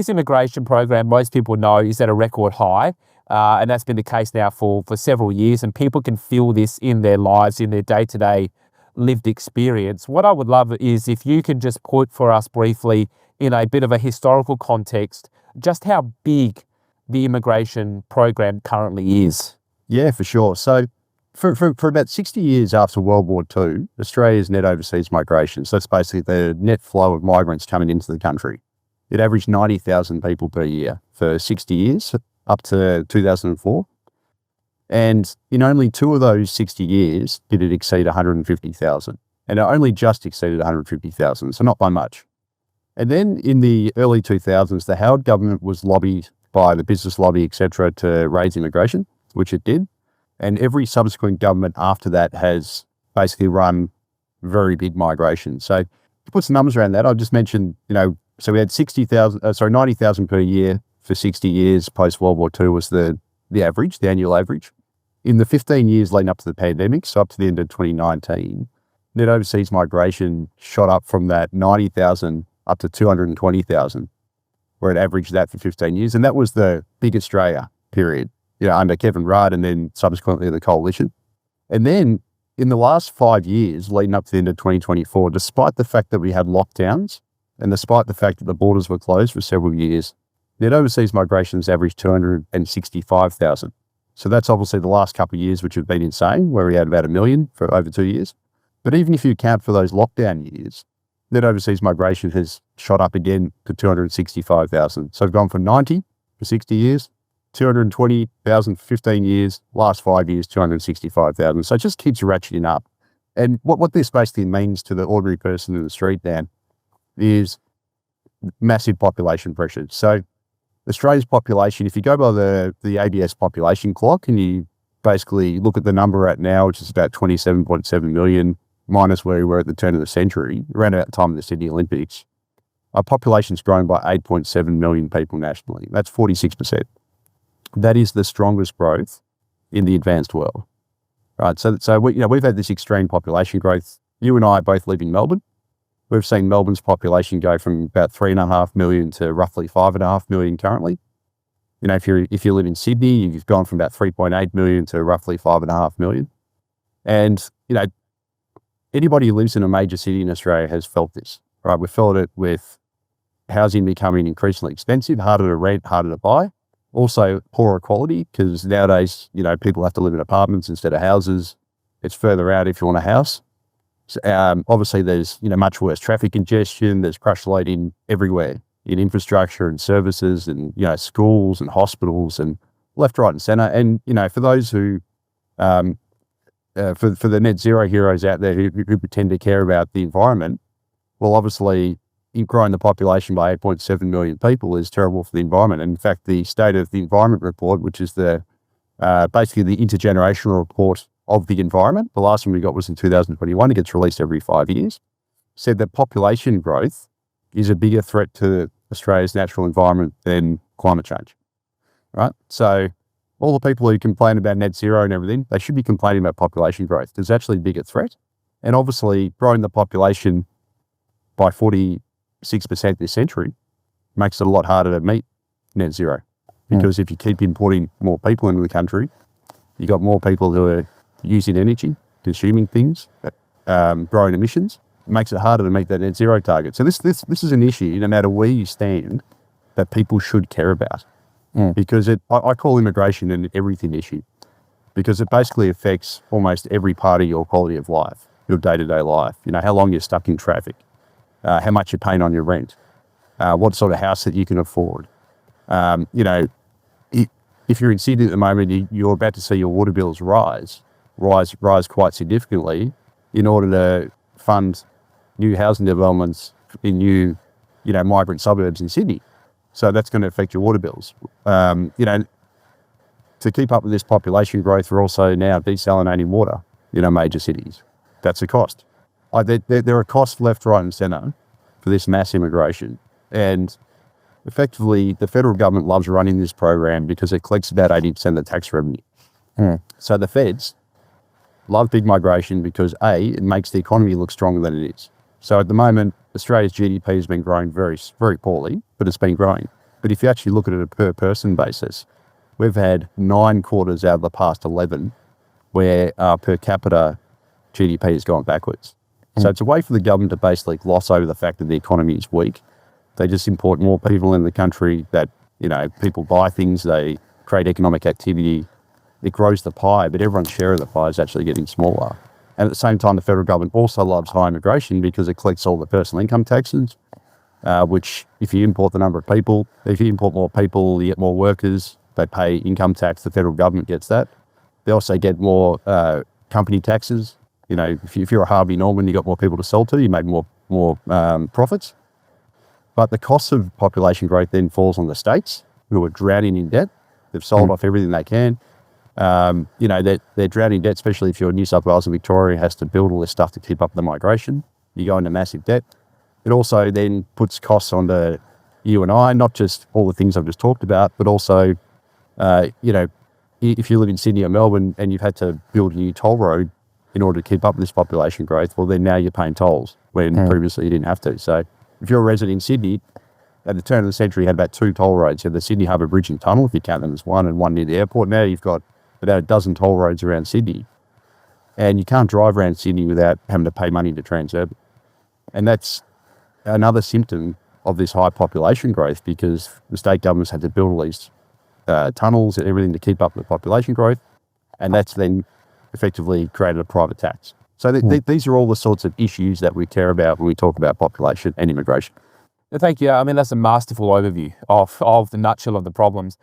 This immigration program, most people know, is at a record high. And that's been the case now for several years. And people can feel this in their lives, in their day-to-day lived experience. What I would love is if you could just put for us briefly in a bit of a historical context, just how big the immigration program currently is. Yeah, for sure. So for about 60 years after World War II, Australia's net overseas migration, so that's basically the net flow of migrants coming into the country, it averaged 90,000 people per year for 60 years, up to 2004. And in only 2 of those 60 years did it exceed 150,000. And it only just exceeded 150,000, so not by much. And then in the early 2000s, the Howard government was lobbied by the business lobby, etc., to raise immigration, which it did. And every subsequent government after that has basically run very big migration. So to put some numbers around that, I've just mentioned, so we had 90,000 per year for 60 years post World War II was the average, the annual average. In the 15 years leading up to the pandemic, so up to the end of 2019, net overseas migration shot up from that 90,000 up to 220,000, where it averaged that for 15 years. And that was the big Australia period, under Kevin Rudd and then subsequently the coalition. And then in the last 5 years leading up to the end of 2024, despite the fact that we had lockdowns and despite the fact that the borders were closed for several years, net overseas migrations averaged 265,000. So that's obviously the last couple of years, which have been insane, where we had about 1 million for over 2 years. But even if you account for those lockdown years, net overseas migration has shot up again to 265,000. So we've gone from 90 for 60 years, 220,000 for 15 years, last 5 years, 265,000. So it just keeps ratcheting up. And what this basically means to the ordinary person in the street, Dan, is massive population pressures. So Australia's population, if you go by the ABS population clock and you basically look at the number right now, which is about 27.7 million, minus where we were at the turn of the century, around about the time of the Sydney Olympics, our population's grown by 8.7 million people nationally. That's 46%. That is the strongest growth in the advanced world. Right. So we've had this extreme population growth. You and I both live in Melbourne. We've seen Melbourne's population go from about 3.5 million to roughly 5.5 million currently. If you live in Sydney, you've gone from about 3.8 million to roughly 5.5 million. And, anybody who lives in a major city in Australia has felt this, right? We've felt it with housing becoming increasingly expensive, harder to rent, harder to buy. Also poorer quality, because nowadays, people have to live in apartments instead of houses. It's further out if you want a house. Obviously, there's much worse traffic congestion. There's crash loading everywhere in infrastructure and services, and schools and hospitals and left, right, and centre. And for those who, for the net zero heroes out there who pretend to care about the environment, well, obviously, growing the population by 8.7 million people is terrible for the environment. And in fact, the State of the Environment report, which is basically the intergenerational report of the environment, the last one we got was in 2021, it gets released every 5 years, said that population growth is a bigger threat to Australia's natural environment than climate change, right? So all the people who complain about net zero and everything, they should be complaining about population growth. It's actually a bigger threat. And obviously growing the population by 46% this century makes it a lot harder to meet net zero. Because if you keep importing more people into the country, you got more people who are using energy, consuming things, growing emissions. It makes it harder to meet that net zero target. So this is an issue, no matter where you stand, that people should care about. Because I call immigration an everything issue, because it basically affects almost every part of your quality of life, your day-to-day life. How long you're stuck in traffic, how much you're paying on your rent, what sort of house that you can afford. If you're in Sydney at the moment, you're about to see your water bills rise quite significantly in order to fund new housing developments in new, migrant suburbs in Sydney. So that's going to affect your water bills. To keep up with this population growth, we're also now desalinating water in major cities. That's a cost. There are costs left, right and centre for this mass immigration. And effectively, the federal government loves running this program because it collects about 80% of the tax revenue. So the feds love big migration because it makes the economy look stronger than it is. So at the moment, Australia's GDP has been growing very, very poorly, but it's been growing. But if you actually look at it a per person basis, we've had 9 quarters out of the past 11 where per capita GDP has gone backwards. So it's a way for the government to basically gloss over the fact that the economy is weak. They just import more people in the country that, people buy things, they create economic activity, it grows the pie, but everyone's share of the pie is actually getting smaller. And at the same time, the federal government also loves high immigration because it collects all the personal income taxes, which if you import the number of people, if you import more people, you get more workers, they pay income tax, the federal government gets that. They also get more company taxes. If you're a Harvey Norman, you got more people to sell to, you make more profits. But the cost of population growth then falls on the states who are drowning in debt. They've sold off everything they can. They're drowning in debt, especially if you're New South Wales and Victoria has to build all this stuff to keep up the migration. You go into massive debt. It also then puts costs onto you and I, not just all the things I've just talked about, but also, if you live in Sydney or Melbourne and you've had to build a new toll road in order to keep up with this population growth, well, then now you're paying tolls when previously you didn't have to. So if you're a resident in Sydney, at the turn of the century, you had about 2 toll roads. You had the Sydney Harbour Bridge and Tunnel, if you count them as one, and one near the airport. Now you've got about a dozen toll roads around Sydney. And you can't drive around Sydney without having to pay money to Transurban. And that's another symptom of this high population growth because the state governments had to build all these tunnels and everything to keep up with population growth. And that's then effectively created a private tax. So these are all the sorts of issues that we care about when we talk about population and immigration. Thank you. I mean, that's a masterful overview of the nutshell of the problems.